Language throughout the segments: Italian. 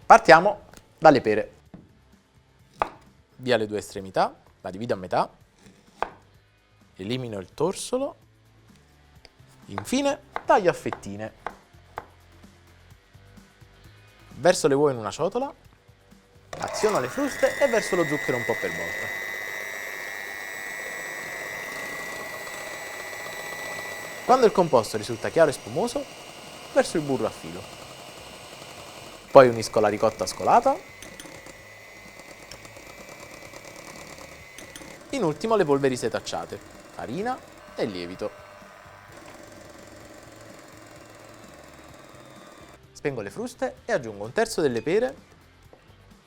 Partiamo dalle pere. Via le due estremità, la divido a metà, elimino il torsolo, infine taglio a fettine. Verso le uova in una ciotola, aziono le fruste e verso lo zucchero un po' per volta. Quando il composto risulta chiaro e spumoso, verso il burro a filo. Poi unisco la ricotta scolata. In ultimo le polveri setacciate, farina e lievito. Spengo le fruste e aggiungo un terzo delle pere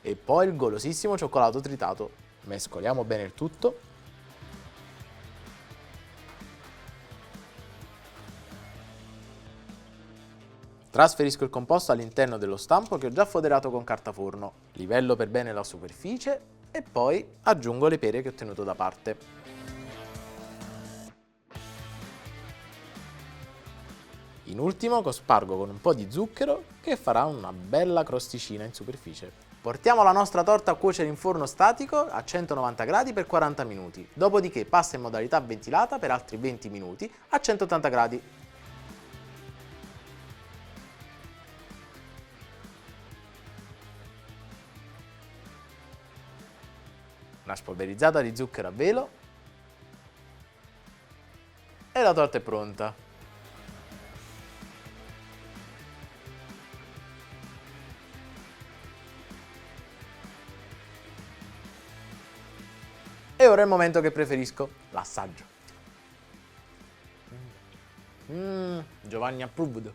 e poi il golosissimo cioccolato tritato. Mescoliamo bene il tutto. Trasferisco il composto all'interno dello stampo che ho già foderato con carta forno. Livello per bene la superficie e poi aggiungo le pere che ho tenuto da parte. In ultimo cospargo con un po' di zucchero che farà una bella crosticina in superficie. Portiamo la nostra torta a cuocere in forno statico a 190 gradi per 40 minuti, dopodiché passa in modalità ventilata per altri 20 minuti a 180 gradi. Una spolverizzata di zucchero a velo e la torta è pronta. E ora è il momento che preferisco, l'assaggio. Giovanni approved.